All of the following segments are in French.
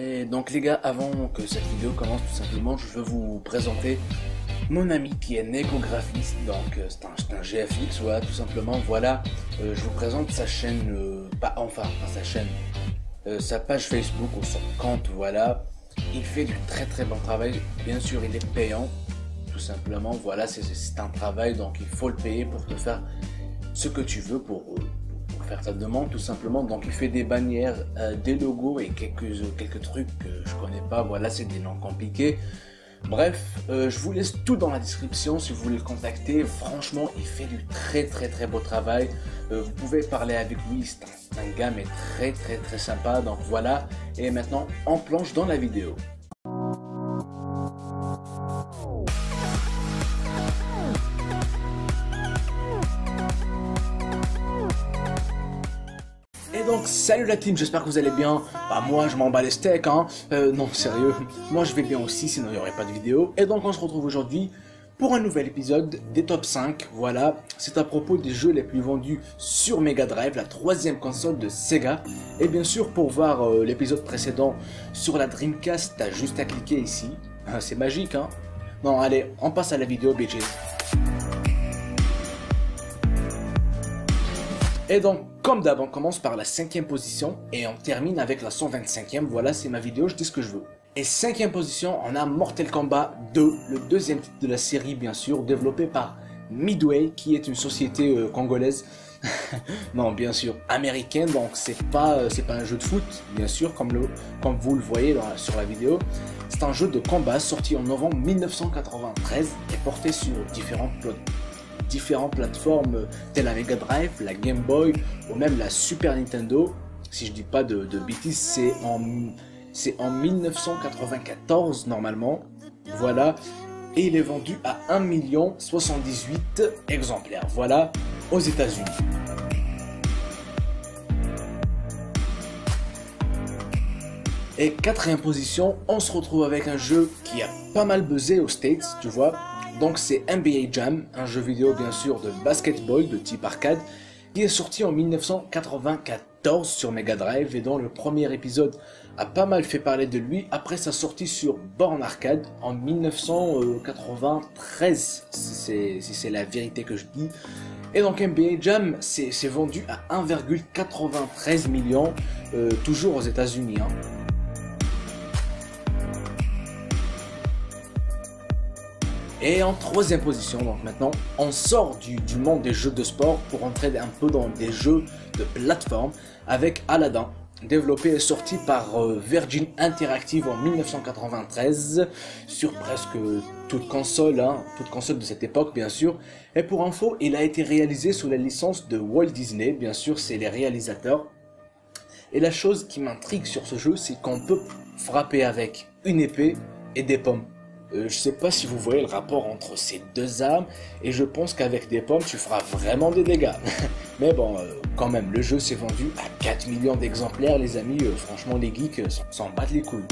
Et donc les gars, avant que cette vidéo commence, tout simplement, je veux vous présenter mon ami qui est négographiste, donc c'est un GFX, voilà, tout simplement, voilà, je vous présente sa chaîne, pas sa chaîne, sa page Facebook ou son compte, voilà, il fait du très bon travail, bien sûr il est payant, tout simplement, voilà, c'est un travail, donc il faut le payer pour te faire ce que tu veux, pour faire ta demande tout simplement. Donc il fait des bannières, des logos et quelques trucs que je connais pas, voilà, c'est des noms compliqués. Bref, je vous laisse tout dans la description si vous voulez le contacter. Franchement, il fait du très beau travail. Vous pouvez parler avec lui, c'est un gars mais très sympa. Donc voilà, et maintenant on plonge dans la vidéo. Et donc salut la team, j'espère que vous allez bien. Bah moi je m'en bats les steaks hein. Non sérieux, moi je vais bien aussi, sinon il n'y aurait pas de vidéo. Et donc on se retrouve aujourd'hui pour un nouvel épisode des top 5. Voilà, c'est à propos des jeux les plus vendus sur Mega Drive, la troisième console de Sega. Et bien sûr pour voir l'épisode précédent sur la Dreamcast, t'as juste à cliquer ici. C'est magique hein. Non allez, on passe à la vidéo bitches. Et donc, comme d'hab, on commence par la 5e position et on termine avec la 125e. Voilà, c'est ma vidéo, je dis ce que je veux. Et 5e position, on a Mortal Kombat 2, le deuxième titre de la série, bien sûr, développé par Midway, qui est une société congolaise. Non, bien sûr, américaine, donc c'est pas un jeu de foot, bien sûr, comme vous le voyez sur la vidéo. C'est un jeu de combat sorti en novembre 1993 et porté sur différentes plateformes telles la Mega Drive, la Game Boy ou même la Super Nintendo. Si je dis pas de bêtises, c'est en 1994 normalement. Voilà, et il est vendu à 1 078 exemplaires. Voilà, aux États-Unis. Et 4e position, on se retrouve avec un jeu qui a pas mal buzzé aux States, tu vois. Donc c'est NBA Jam, un jeu vidéo bien sûr de basketball de type arcade, qui est sorti en 1994 sur Mega Drive et dont le premier épisode a pas mal fait parler de lui après sa sortie sur borne arcade en 1993, si c'est la vérité que je dis. Et donc NBA Jam c'est vendu à 1,93 million, toujours aux États-Unis hein. Et en 3e position, donc maintenant, on sort du monde des jeux de sport pour entrer un peu dans des jeux de plateforme avec Aladdin, développé et sorti par Virgin Interactive en 1993 sur presque toute console de cette époque bien sûr. Et pour info, il a été réalisé sous la licence de Walt Disney, bien sûr c'est les réalisateurs. Et la chose qui m'intrigue sur ce jeu, c'est qu'on peut frapper avec une épée et des pommes. Je sais pas si vous voyez le rapport entre ces deux armes et je pense qu'avec des pommes tu feras vraiment des dégâts. Mais bon, quand même, le jeu s'est vendu à 4 millions d'exemplaires les amis, franchement les geeks s'en battent les couilles.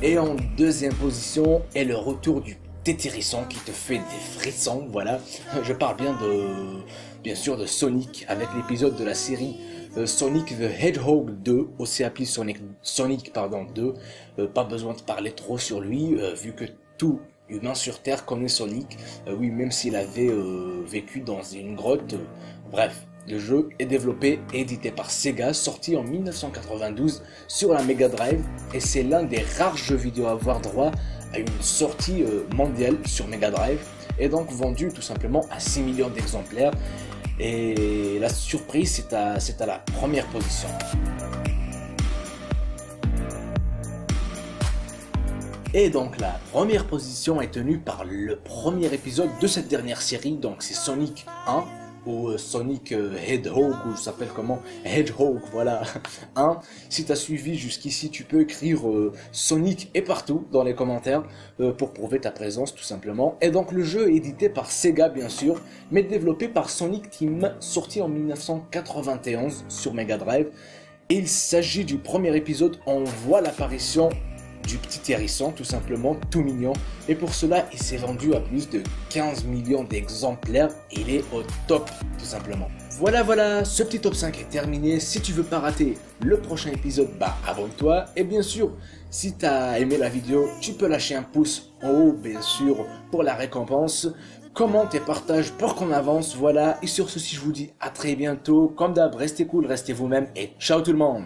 Et en 2e position est le retour du tétérissant qui te fait des frissons, voilà. Je parle bien sûr de Sonic avec l'épisode de la série Sonic the Hedgehog 2, aussi appelé Sonic 2, pas besoin de parler trop sur lui, vu que tout humain sur Terre connaît Sonic, oui, même s'il avait vécu dans une grotte, bref. Le jeu est développé et édité par Sega, sorti en 1992 sur la Mega Drive, et c'est l'un des rares jeux vidéo à avoir droit à une sortie mondiale sur Mega Drive, et donc vendu tout simplement à 6 millions d'exemplaires. Et la surprise, c'est à la 1e position. Et donc la 1re position est tenue par le premier épisode de cette dernière série, donc c'est Sonic 1, ou Sonic Hedgehog, ou ça s'appelle comment, Hedgehog, voilà, 1. Si tu as suivi jusqu'ici, tu peux écrire Sonic et partout dans les commentaires pour prouver ta présence tout simplement. Et donc le jeu est édité par Sega bien sûr, mais développé par Sonic Team, sorti en 1991 sur Mega Drive. Et il s'agit du premier épisode où on voit l'apparition du petit hérisson, tout simplement, tout mignon. Et pour cela, il s'est vendu à plus de 15 millions d'exemplaires. Il est au top, tout simplement. Voilà, ce petit top 5 est terminé. Si tu veux pas rater le prochain épisode, bah abonne-toi. Et bien sûr, si tu as aimé la vidéo, tu peux lâcher un pouce en haut, bien sûr, pour la récompense. Commente et partage pour qu'on avance. Voilà, et sur ceci, je vous dis à très bientôt. Comme d'hab, restez cool, restez vous-même et ciao tout le monde.